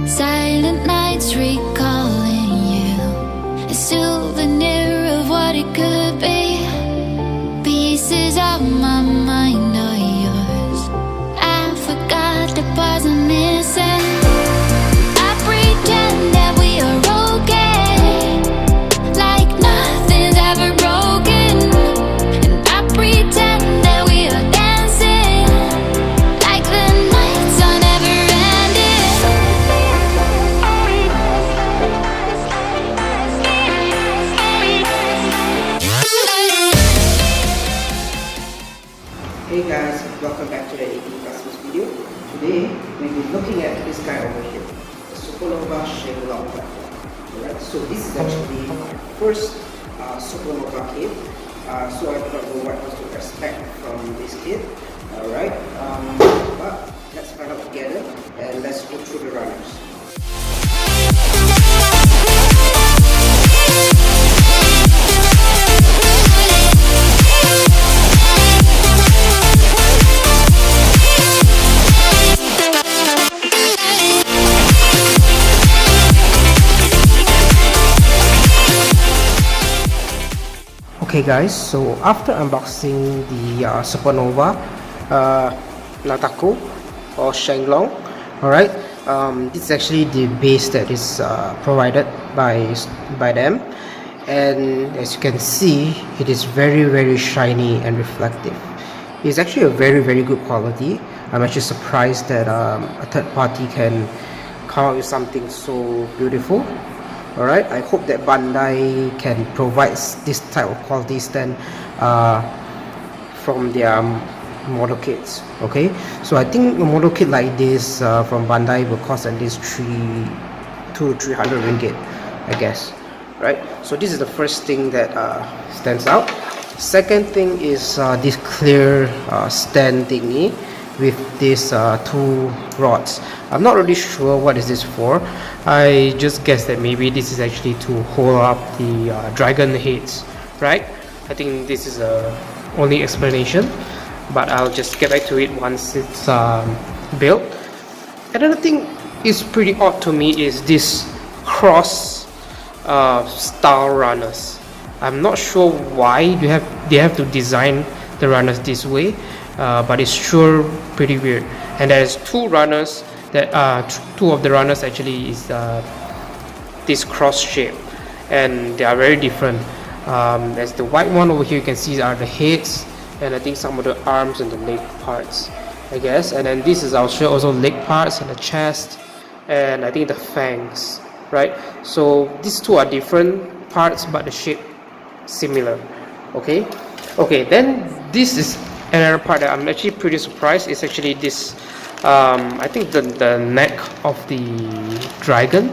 Silent nights recalling you, a souvenir of what it could be. Pieces of my mind are yours. I forgot the parts I'm missing. I pretend that we are okay, like nothing's ever broken. And I pretend that we are dancing, like the nights are never ending. Hey guys, welcome back to the 18 Customers video. Today we'll be looking at this guy over here, the Supernova Sheng platform. Alright, so this is actually my first Supernova kit. So I don't know what to expect from this kit. Alright, but let's find out together and let's go through the runners. Okay guys, so after unboxing the Supernova Nataku or Sheng, alright, this is actually the base that is provided by them, and as you can see, it is very shiny and reflective. It's actually a very good quality. I'm actually surprised that a third party can come up with something so beautiful. Alright, I hope that Bandai can provide this type of quality stand from their model kits. Okay, so I think a model kit like this from Bandai will cost at least 200 to 300 ringgit, I guess. Right, so this is the first thing that stands out. Second thing is this clear stand thingy with these two rods. I'm not really sure what is this for. I just guess that maybe this is actually to hold up the dragon heads, right? I think this is the only explanation, but I'll just get back to it once it's built. Another thing is pretty odd to me is this cross style runners. I'm not sure why they have to design the runners this way, but it's sure pretty weird. And there's two runners that two of the runners actually is this cross shape, and they are very different. As the white one over here, you can see are the heads, and I think some of the arms and the leg parts, I guess. And then this is also leg parts and the chest, and I think the fangs, right? So these two are different parts, but the shape similar. Okay, then this is another part that I'm actually pretty surprised. It's actually this I think the neck of the dragon.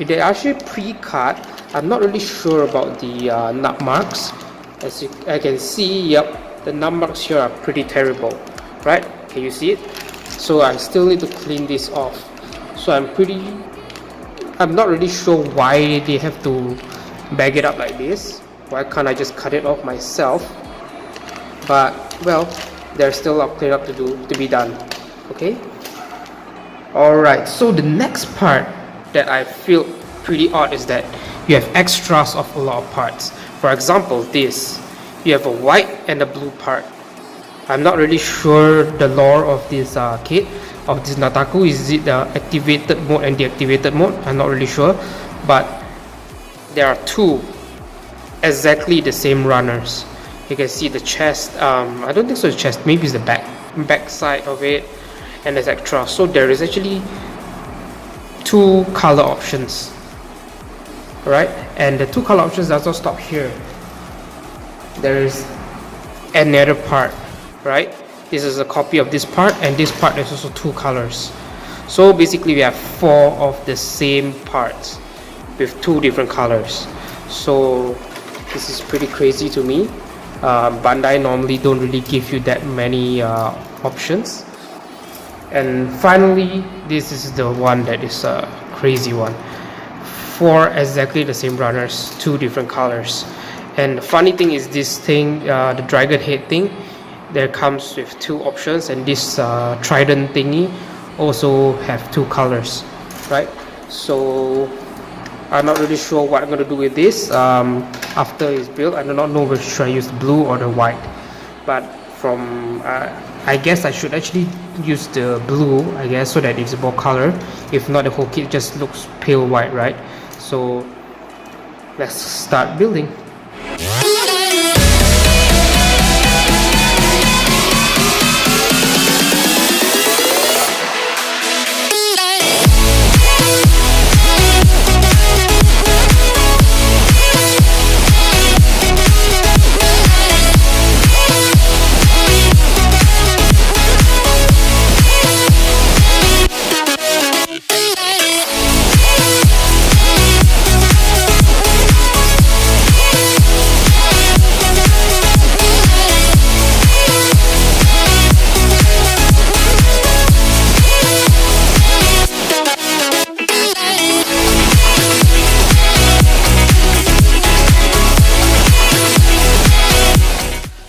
They actually pre-cut. I'm not really sure about the nut marks. As I can see, yep, the nut marks here are pretty terrible, right? Can you see it? So I still need to clean this off. So I'm not really sure why they have to bag it up like this. Why can't I just cut it off myself? But well, there's still a cleanup to be done. Okay. Alright, so the next part that I feel pretty odd is that you have extras of a lot of parts. For example, this, you have a white and a blue part. I'm not really sure the lore of this kit, of this Nataku. Is it the activated mode and deactivated mode? I'm not really sure, but there are two exactly the same runners. You can see the chest. I don't think so. The chest, maybe it's the back side of it, and there's extra. So there is actually two color options, right? And the two color options does not stop here. There is another part, right? This is a copy of this part, and this part is also two colors. So basically, we have four of the same parts with two different colors. So this is pretty crazy to me. Bandai normally don't really give you that many options. And finally, this is the one that is a crazy one. Four exactly the same runners, two different colors. And the funny thing is this thing, the dragon head thing, there comes with two options, and this trident thingy also have two colors, right? So I'm not really sure what I'm going to do with this after it's built. I do not know whether should I use the blue or the white, but from I guess I should actually use the blue, I guess, so that it's more color. If not, the whole kit just looks pale white, right? So let's start building.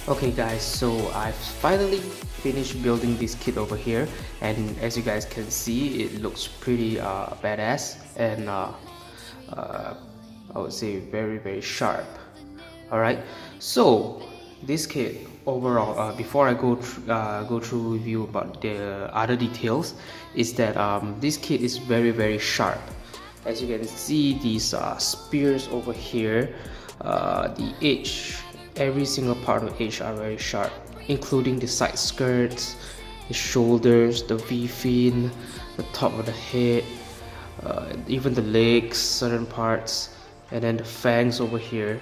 Okay guys, so I've finally finished building this kit over here, and as you guys can see, it looks pretty badass and I would say very sharp. Alright, so this kit overall, before I go through review about the other details, is that this kit is very sharp. As you can see, these spears over here, the edge, every single part of the edge are very sharp, including the side skirts, the shoulders, the V-fin, the top of the head, even the legs, certain parts, and then the fangs over here.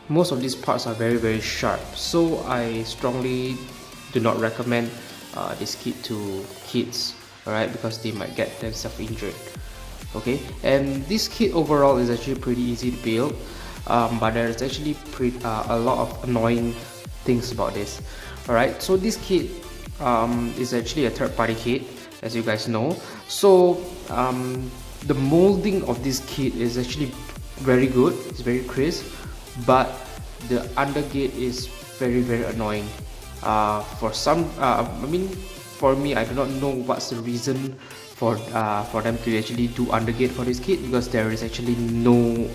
Most of these parts are very sharp, so I strongly do not recommend this kit to kids, alright, because they might get themselves injured. Okay, and this kit overall is actually pretty easy to build, but there's actually a lot of annoying things about this. Alright, so this kit is actually a third-party kit, as you guys know. So the molding of this kit is actually very good, it's very crisp, but the undergate is very annoying. For some, I mean, for me, I do not know what's the reason for them to actually do undergate for this kit, because there is actually no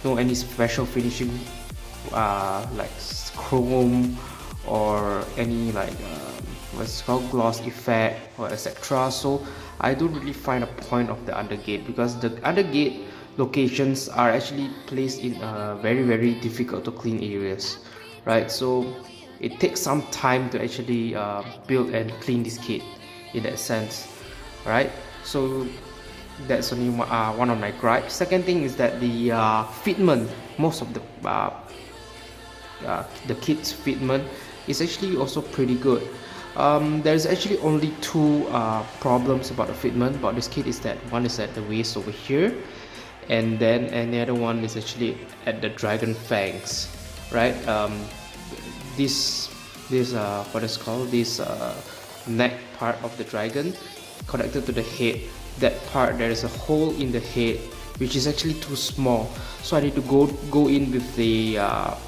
any special finishing like chrome or any like what's called gloss effect or etc. So I don't really find a point of the undergate, because the undergate locations are actually placed in very difficult to clean areas, right? So it takes some time to actually build and clean this kit in that sense, right? So that's only one of my gripes. Second thing is that the fitment, most of the kit's fitment is actually also pretty good. There's actually only two problems about the fitment about this kit. Is that one is at the waist over here, and then another one is actually at the dragon fangs, right? This what is called this neck part of the dragon connected to the head, that part there is a hole in the head which is actually too small, so I need to go in with the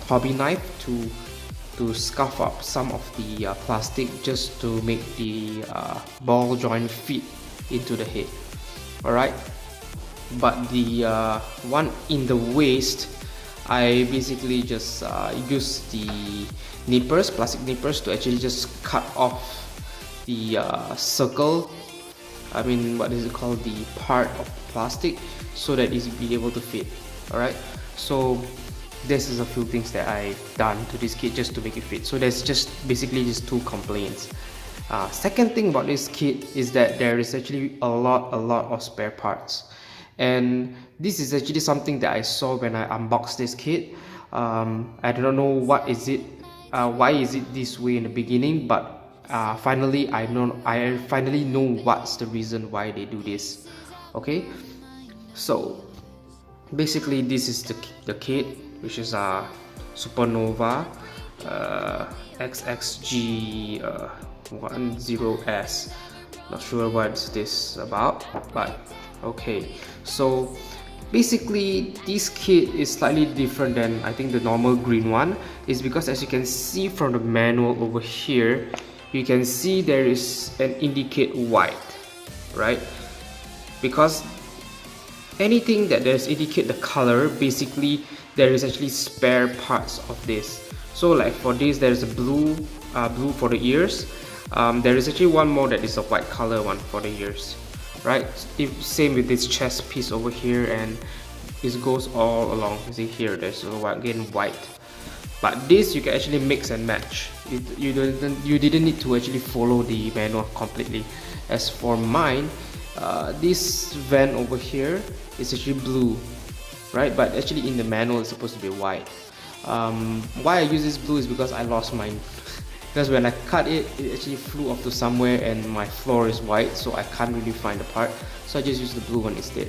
hobby knife to scuff up some of the plastic just to make the ball joint fit into the head. Alright, but the one in the waist, I basically just use the nippers, plastic nippers, to actually just cut off the circle, I mean what is it called, the part of plastic, so that it will be able to fit. Alright, so this is a few things that I've done to this kit just to make it fit. So there's just basically just two complaints. Second thing about this kit is that there is actually a lot of spare parts, and this is actually something that I saw when I unboxed this kit. I do not know what is it, why is it this way in the beginning, but finally I finally know what's the reason why they do this. Okay, so basically this is the kit, which is a Supernova XXG 10S. Not sure what this about, but okay. So basically this kit is slightly different than I think the normal green one, is because as you can see from the manual over here, you can see there is an indicate white. right? Because anything that does indicate the color, basically there is actually spare parts of this. So like for this, there's a blue for the ears. There is actually one more that is a white color one for the ears, right? Same with this chest piece over here, and it goes all along. You see here, there's again white. But this you can actually mix and match. You didn't need to actually follow the manual completely. As for mine, this van over here is actually blue, right? But actually in the manual it's supposed to be white. Why I use this blue is because I lost mine. Because when I cut it, it actually flew off to somewhere, and my floor is white, so I can't really find the part. So I just use the blue one instead.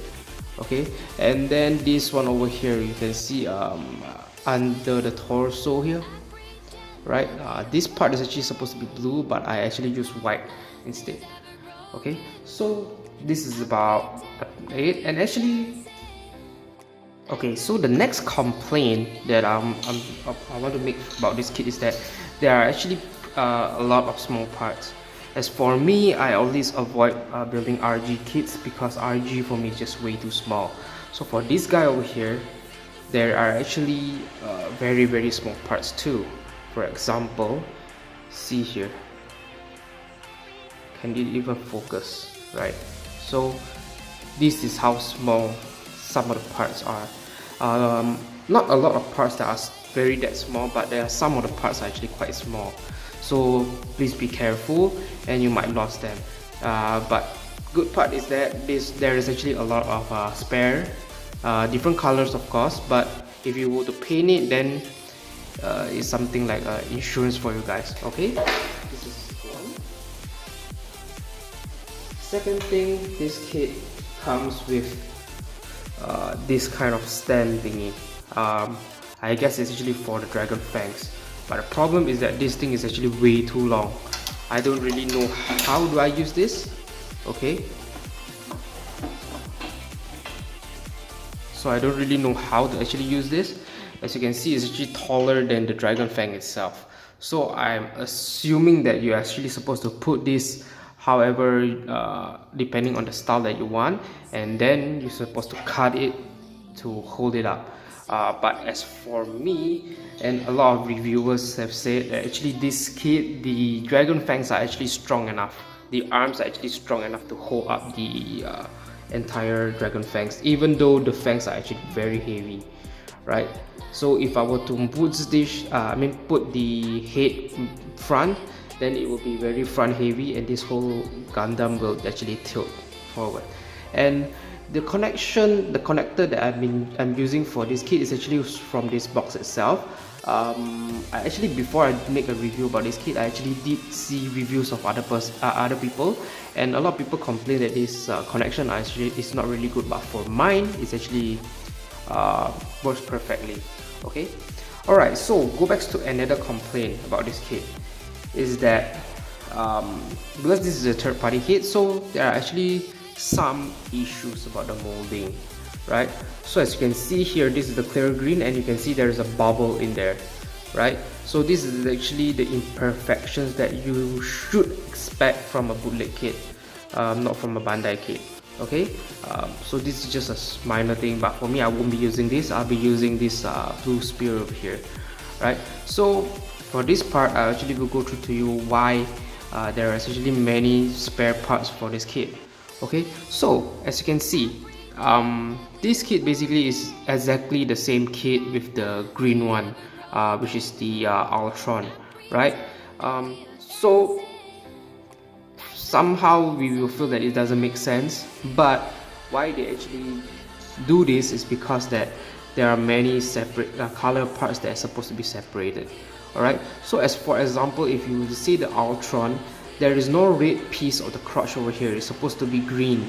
Okay, and then this one over here, you can see under the torso here, right? This part is actually supposed to be blue, but I actually use white instead. Okay, so this is about it. And actually, okay, so the next complaint that I want to make about this kit is that there are actually a lot of small parts. As for me, I always avoid building RG kits because RG for me is just way too small. So for this guy over here, there are actually very small parts too. For example, see here, can it even focus, right? So this is how small some of the parts are. Not a lot of parts that are that small, but there are some of the parts are actually quite small. So please be careful, and you might lose them. But good part is that there is actually a lot of spare, different colors of course. But if you were to paint it, then it's something like insurance for you guys. Okay, this is one. Second thing, this kit comes with this kind of stand thingy. I guess it's actually for the dragon fangs, but the problem is that this thing is actually way too long. I don't really know how do I use this. Okay, so I don't really know how to actually use this. As you can see, it's actually taller than the dragon fang itself. So I'm assuming that you're actually supposed to put this however depending on the style that you want, and then you're supposed to cut it to hold it up. But as for me, and a lot of reviewers have said that actually this kit, the dragon fangs are actually strong enough. The arms are actually strong enough to hold up the entire dragon fangs, even though the fangs are actually very heavy, right? So if I were to put this, put the head front, then it will be very front heavy, and this whole Gundam will actually tilt forward. And the connector that I'm using for this kit is actually from this box itself. Before I make a review about this kit, I actually did see reviews of other people, and a lot of people complain that this connection is not really good. But for mine, it's actually works perfectly. Okay, all right. So go back to another complaint about this kit is that because this is a third-party kit, so there are actually some issues about the molding, right? So as you can see here, this is the clear green, and you can see there is a bubble in there, right? So this is actually the imperfections that you should expect from a bootleg kit, not from a Bandai kit. Okay, so this is just a minor thing, but for me, I won't be using this. I'll be using this blue spear over here, right? So for this part, I actually will go through to you why there are actually many spare parts for this kit. Okay, so as you can see, this kit basically is exactly the same kit with the green one, which is the Altron, right? So somehow we will feel that it doesn't make sense, but why they actually do this is because that there are many separate color parts that are supposed to be separated. Alright, so as for example, if you see the Altron, there is no red piece of the crotch over here. It's supposed to be green,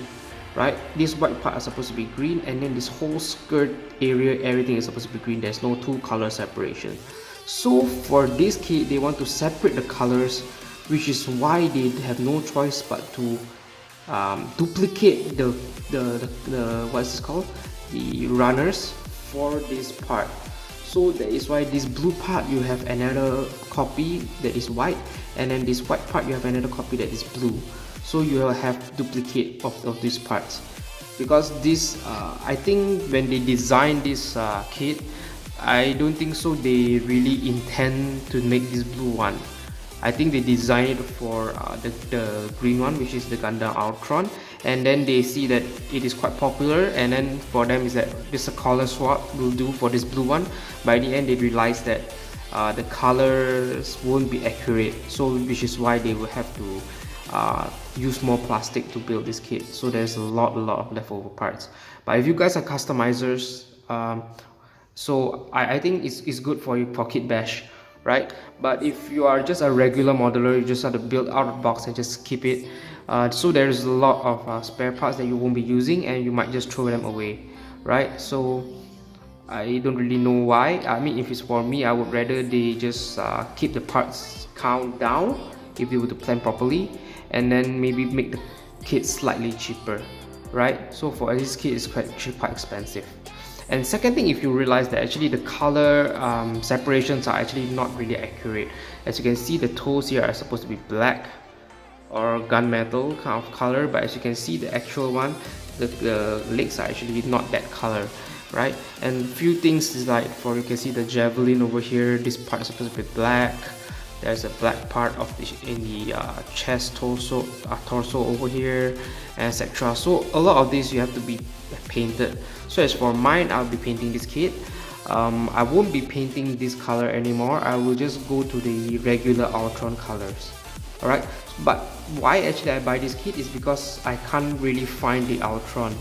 right? This white part is supposed to be green, and then this whole skirt area, everything is supposed to be green. There's no two color separation. So for this kit, they want to separate the colors, which is why they have no choice but to duplicate the what's this called, the runners for this part. So that is why this blue part, you have another copy that is white, and then this white part you have another copy that is blue, so you will have duplicate of these parts. Because this I think when they designed this kit, I don't think so they really intend to make this blue one. I think they designed it for the green one, which is the Gundam Altron, and then they see that it is quite popular, and then for them is that just a color swap will do for this blue one. By the end they realized that the colors won't be accurate, so which is why they will have to use more plastic to build this kit. So there's a lot of leftover parts. But if you guys are customizers, so I think it's good for you for kit bash, right? But if you are just a regular modeler, you just have to build out of the box and just keep it, so there's a lot of spare parts that you won't be using, and you might just throw them away, right? So I don't really know why. I mean, if it's for me, I would rather they just keep the parts count down if they were to plan properly, and then maybe make the kit slightly cheaper, right? So for this kit is quite expensive. And second thing, if you realize that actually the color separations are actually not really accurate. As you can see, the toes here are supposed to be black or gunmetal kind of color, but as you can see, the actual one, the legs are actually not that color, right? And few things is like, for you can see the javelin over here, this part is supposed to be black. There's a black part of in the chest, torso over here, etc. So a lot of these you have to be painted. So as for mine, I'll be painting this kit. I won't be painting this color anymore. I will just go to the regular Altron colors. Alright, but why actually I buy this kit is because I can't really find the Altron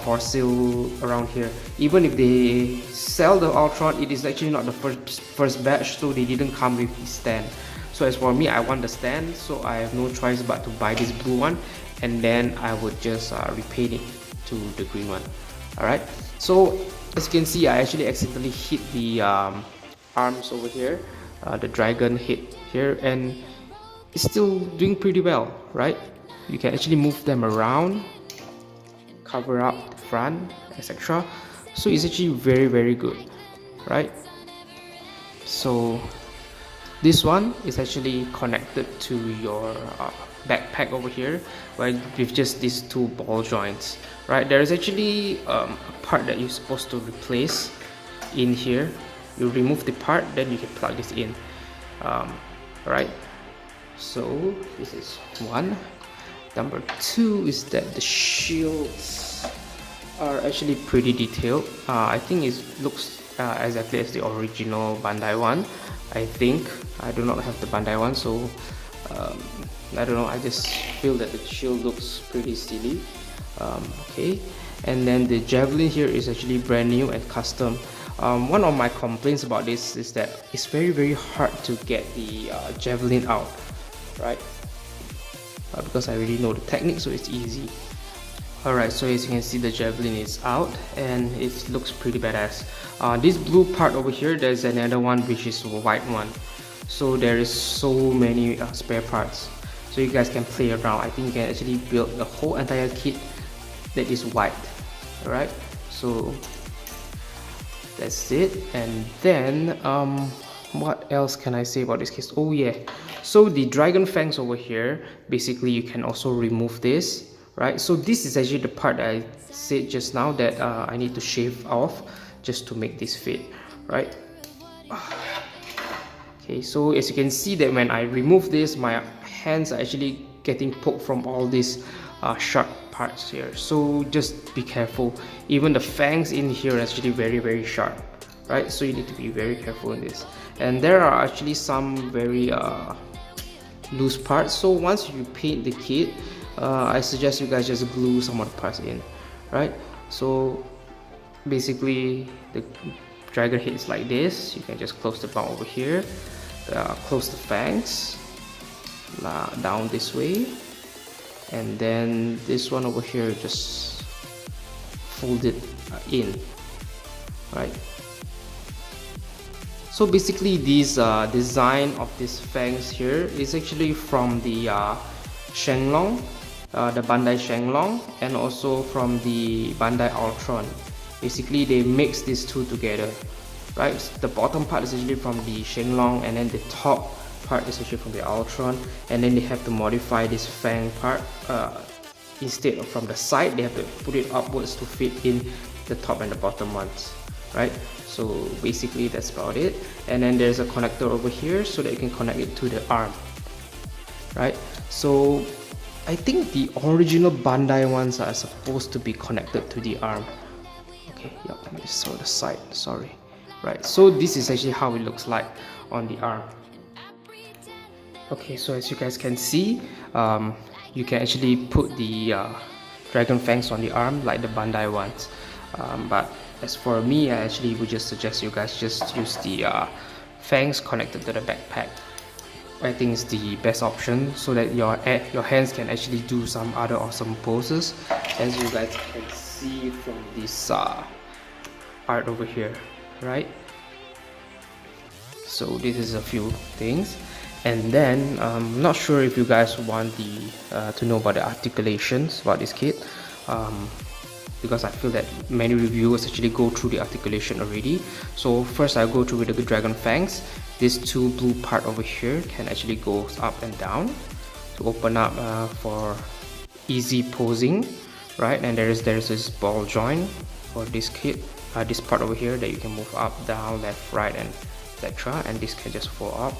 for sale around here. Even if they sell the Altron, it is actually not the first batch, so they didn't come with the stand. So as for me, I want the stand, so I have no choice but to buy this blue one, and then I would just repaint it to the green one. Alright, so as you can see, I actually accidentally hit the arms over here, the dragon hit here, and it's still doing pretty well, right? You can actually move them around, cover up the front, etc. So it's actually very good, right? So this one is actually connected to your backpack over here, right, with just these two ball joints, right? There is actually a part that you're supposed to replace in here. You remove the part, then you can plug this in, right? So this is one. Number two is that the shields are actually pretty detailed. I think it looks exactly as the original Bandai one. I think I do not have the Bandai one, so I don't know, I just feel that the shield looks pretty silly. Okay, and then the javelin here is actually brand new and custom. One of my complaints about this is that it's very hard to get the javelin out, right? Because I really know the technique, so it's easy. Alright, so as you can see, the javelin is out and it looks pretty badass. This blue part over here, there's another one which is a white one. So there is so many spare parts, so you guys can play around. I think you can actually build the whole entire kit that is white. Alright, so that's it. And then what else can I say about this case? Oh yeah, so the dragon fangs over here, basically you can also remove this, right? So this is actually the part that I said just now that I need to shave off just to make this fit, right? Okay, so as you can see that when I remove this, my hands are actually getting poked from all these sharp parts here, so just be careful. Even the fangs in here are actually very sharp, right? So you need to be very careful in this. And there are actually some very loose parts, so once you paint the kit, I suggest you guys just glue some of the parts in, right? So basically the dragon head is like this. You can just close the mouth over here, close the fangs down this way, and then this one over here just fold it in, right? So basically this design of these fangs here is actually from the Sheng, the Bandai Sheng, and also from the Bandai Altron. Basically they mix these two together, right? The bottom part is actually from the Sheng, and then the top part is actually from the Altron, and then they have to modify this fang part. Instead of from the side, they have to put it upwards to fit in the top and the bottom ones, right? So basically that's about it. And then there's a connector over here so that you can connect it to the arm, right? So I think the original Bandai ones are supposed to be connected to the arm. Okay, yeah, I saw the side, sorry. Right, so this is actually how it looks like on the arm. Okay, so as you guys can see, you can actually put the dragon fangs on the arm like the Bandai ones. But as for me, I actually would just suggest you guys just use the fangs connected to the backpack. I think it's the best option so that your hands can actually do some other awesome poses, as you guys can see from this art over here, right? So this is a few things. And then I'm not sure if you guys want to know about the articulations about this kit, because I feel that many reviewers actually go through the articulation already. So first I'll go through with the dragon fangs. This two blue part over here can actually go up and down to open up for easy posing, right? And there's this ball joint for this kit, this part over here that you can move up, down, left, right, and etc. And this can just fall up.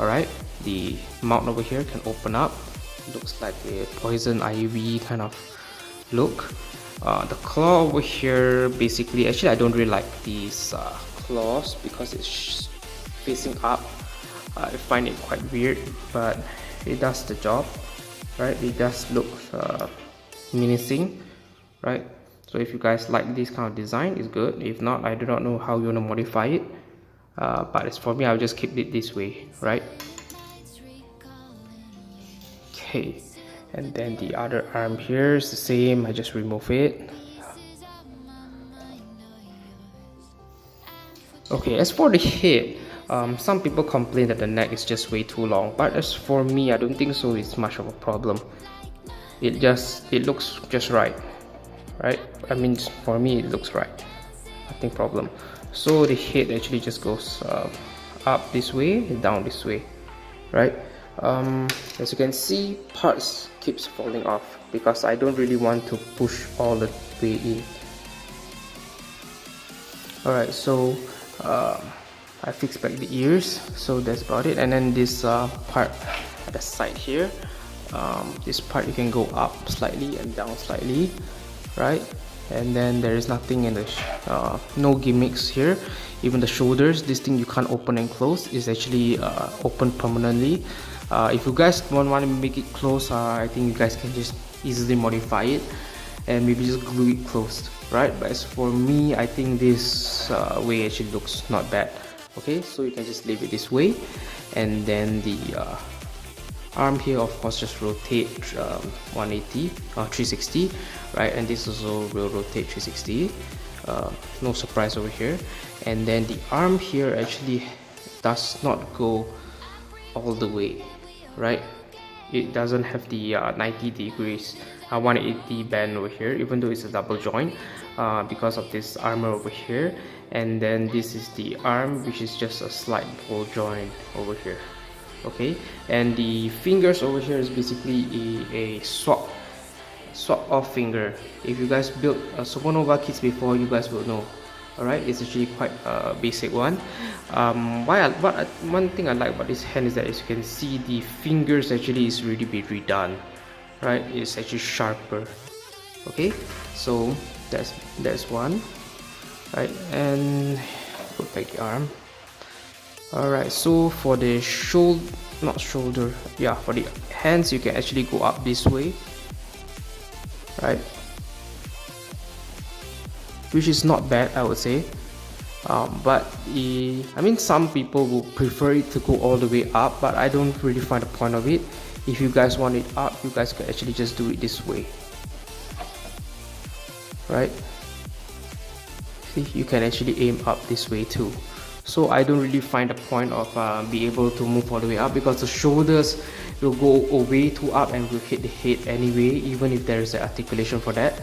Alright, the mount over here can open up. It looks like a poison ivy kind of look. The claw over here, basically, actually I don't really like these claws because it's facing up. I find it quite weird, but it does the job, right? It does look menacing, right? So if you guys like this kind of design, it's good. If not, I do not know how you want to modify it. But as for me, I'll just keep it this way, right? Okay, and then the other arm here is the same. I just remove it. Okay, as for the head, some people complain that the neck is just way too long, but as for me, I don't think so it's much of a problem. It looks just right? I mean, for me it looks right, nothing problem. So the head actually just goes up this way, down this way, right? As you can see, parts keeps falling off because I don't really want to push all the way in. Alright, so I fixed back the ears, so that's about it. And then this part at the side here, this part you can go up slightly and down slightly, right? And then there is nothing in the no gimmicks here. Even the shoulders, this thing you can't open and close, is actually open permanently. If you guys don't want to make it close, I think you guys can just easily modify it and maybe just glue it closed, right? But as for me, I think this way actually looks not bad. Okay, so you can just leave it this way, and then the arm here, of course, just rotate 180 or 360, right? And this also will rotate 360. No surprise over here. And then the arm here actually does not go all the way, right? It doesn't have the 90 degrees 180 bend over here, even though it's a double joint, because of this armor over here. And then this is the arm, which is just a slight ball joint over here. Okay, and the fingers over here is basically a swap off finger. If you guys built Supernova kits before, you guys will know. Alright, it's actually quite a basic one. One thing I like about this hand is that, as you can see, the fingers actually is really be redone, right? It's actually sharper. Okay, so that's one, right? And put back the arm. Alright, so for the for the hands, you can actually go up this way, right? Which is not bad, I would say. But I mean, some people will prefer it to go all the way up, but I don't really find the point of it. If you guys want it up, you guys can actually just do it this way, right? See, you can actually aim up this way too. So I don't really find the point of be able to move all the way up, because the shoulders will go way too up and will hit the head anyway, even if there is an articulation for that.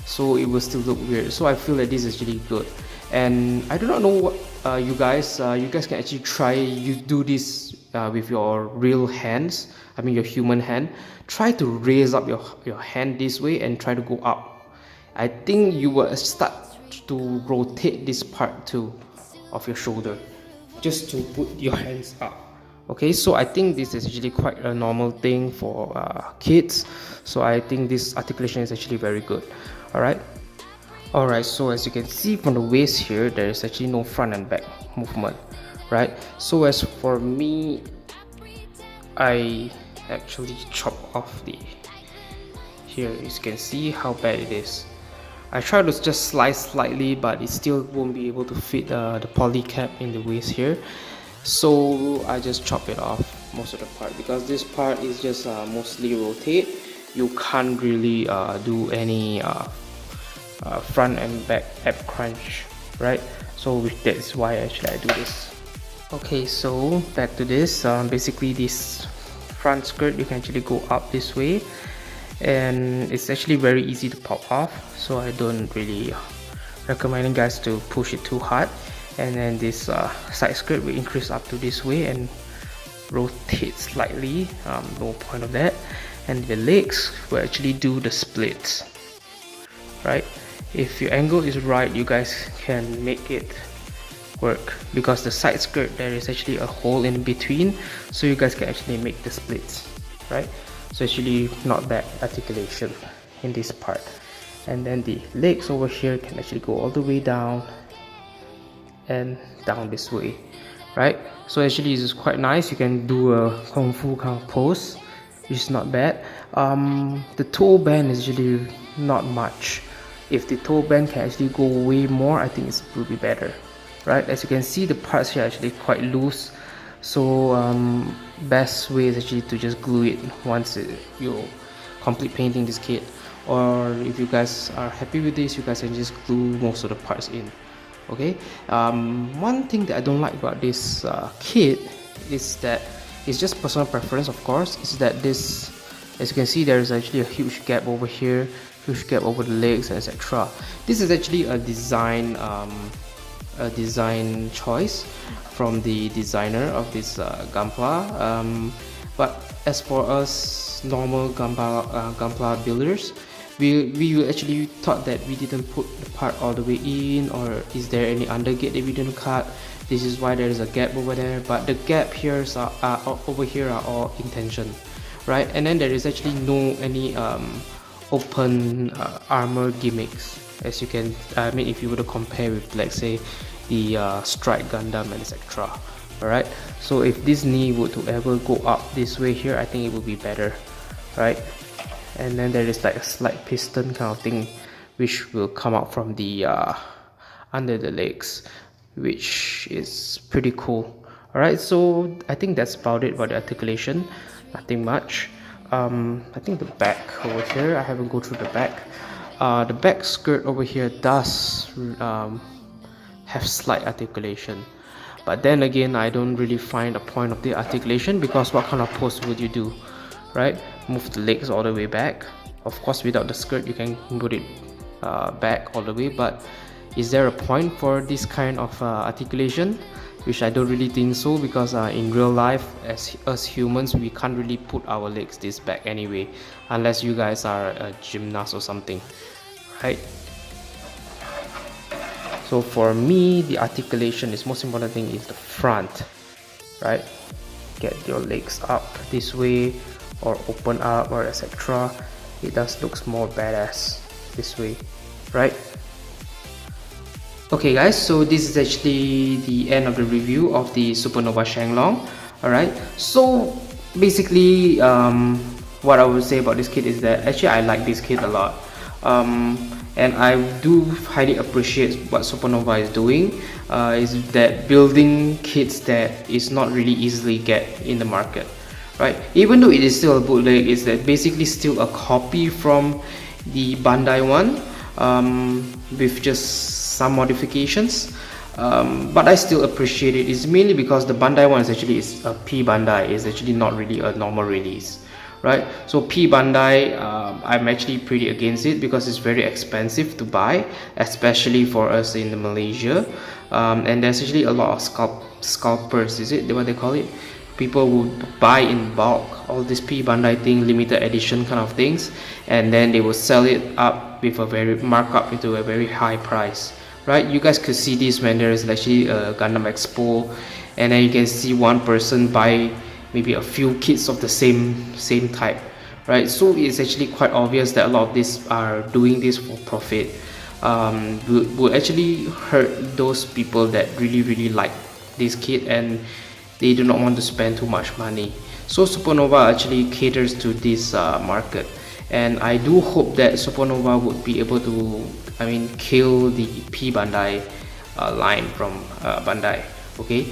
So it will still look weird. So I feel that this is really good. And I do not know what you guys can actually try. You do this with your real hands, I mean your human hand, try to raise up your hand this way and try to go up. I think you will start to rotate this part too of your shoulder, just to put your hands up. Okay, so I think this is actually quite a normal thing for kids, so I think this articulation is actually very good. Alright, so as you can see from the waist here, there is actually no front and back movement, right? So as for me, I actually chop off the here. You can see how bad it is. I try to just slice slightly, but it still won't be able to fit the poly cap in the waist here, so I just chop it off most of the part, because this part is just mostly rotate. You can't really do any front and back ab crunch, right? So that's why actually I do this. Okay, so back to this. Basically this front skirt, you can actually go up this way, and it's actually very easy to pop off, so I don't really recommend you guys to push it too hard. And then this side skirt will increase up to this way and rotate slightly, no point of that. And the legs will actually do the splits, right? If your angle is right, you guys can make it work, because the side skirt there is actually a hole in between, so you guys can actually make the splits, right? So actually not bad articulation in this part. And then the legs over here can actually go all the way down and down this way, right? So actually this is quite nice. You can do a kung fu kind of pose, which is not bad. The toe bend is usually not much. If the toe bend can actually go way more, I think it will be better, right? As you can see, the parts here are actually quite loose, so best way is actually to just glue it once you complete painting this kit. Or if you guys are happy with this, you guys can just glue most of the parts in. Okay, one thing that I don't like about this kit is that it's just personal preference, of course, is that this, as you can see, there is actually a huge gap over here, huge gap over the legs, etc. This is actually a design choice from the designer of this Gunpla, but as for us normal Gunpla builders, we actually thought that we didn't put the part all the way in, or is there any undergate that we didn't cut. This is why there is a gap over there, but the gap here over here are all intention, right? And then there is actually no any open armor gimmicks, as you can, I mean, if you were to compare with, let's say, the Strike Gundam and etc. Alright, so if this knee were to ever go up this way here, I think it would be better, right? And then there is like a slight piston kind of thing which will come out from the under the legs, which is pretty cool. Alright, so I think that's about it about the articulation, nothing much. I think the back over here, I haven't go through the back. The back skirt over here does have slight articulation, but then again, I don't really find a point of the articulation, because what kind of pose would you do, right? Move the legs all the way back. Of course, without the skirt you can put it back all the way, but is there a point for this kind of articulation? Which I don't really think so, because in real life, as us humans, we can't really put our legs this back anyway, unless you guys are a gymnast or something, right? So for me, the articulation is most important thing is the front, right? Get your legs up this way or open up or etc. It does looks more badass this way, right? Okay guys, so this is actually the end of the review of the Supernova Shenglong. Alright, so basically what I would say about this kit is that actually I like this kit a lot, and I do highly appreciate what Supernova is doing, is that building kits that is not really easily get in the market, right? Even though it is still a bootleg, it's that basically still a copy from the Bandai one, with just some modifications, but I still appreciate it. It's mainly because the Bandai one is actually a P Bandai, is actually not really a normal release, right? So P Bandai, I'm actually pretty against it, because it's very expensive to buy, especially for us in Malaysia, and there's actually a lot of scalpers, is it what they call it, people would buy in bulk all this P Bandai thing, limited edition kind of things, and then they will sell it up with a very markup into a very high price, right? You guys could see this when there is actually a Gundam Expo, and then you can see one person buy maybe a few kits of the same type, right? So it's actually quite obvious that a lot of these are doing this for profit. Would actually hurt those people that really like this kit and they do not want to spend too much money. So Supernova actually caters to this market, and I do hope that Supernova would be able to, I mean, kill the P Bandai line from Bandai. Okay,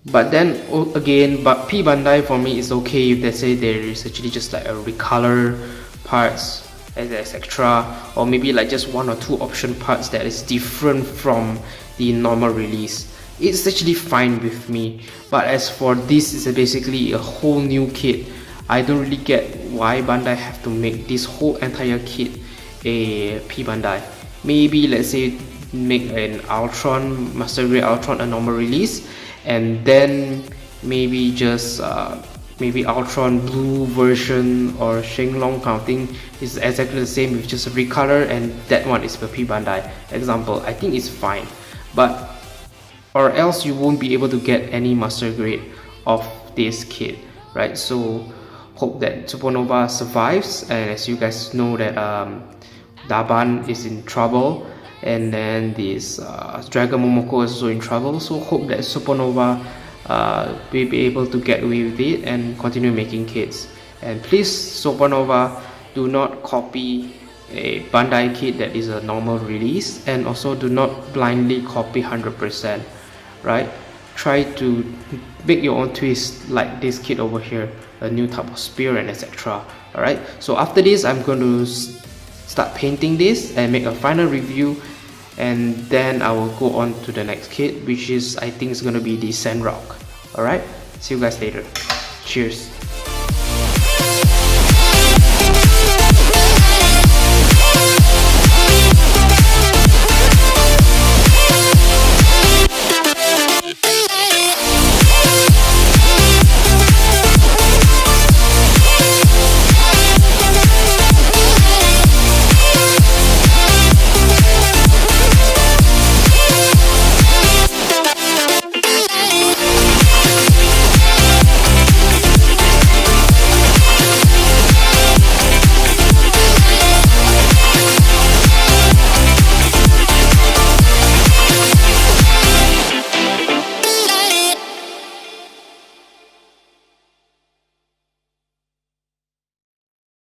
but then again, but P Bandai for me is okay if they say there is actually just like a recolor parts as extra, or maybe like just 1 or 2 option parts that is different from the normal release. It's actually fine with me. But as for this, is basically a whole new kit. I don't really get why Bandai have to make this whole entire kit a P Bandai. Maybe let's say make an Altron, Master Grade Altron a normal release, and then maybe just maybe Altron blue version or Sheng kind of thing is exactly the same with just a recolor, and that one is for P Bandai example. I think it's fine, but or else you won't be able to get any master grade of this kit, right? So hope that Supernova survives, and as you guys know that Daban is in trouble, and then this Dragon Momoko is also in trouble. So hope that Supernova will be able to get away with it and continue making kits. And please, Supernova, do not copy a Bandai kit that is a normal release, and also do not blindly copy 100%, right? Try to make your own twist, like this kit over here, a new type of spear and etc. Alright, so after this I'm going to start painting this and make a final review, and then I will go on to the next kit, which is, I think, is going to be the Sand Rock. Alright, see you guys later. Cheers.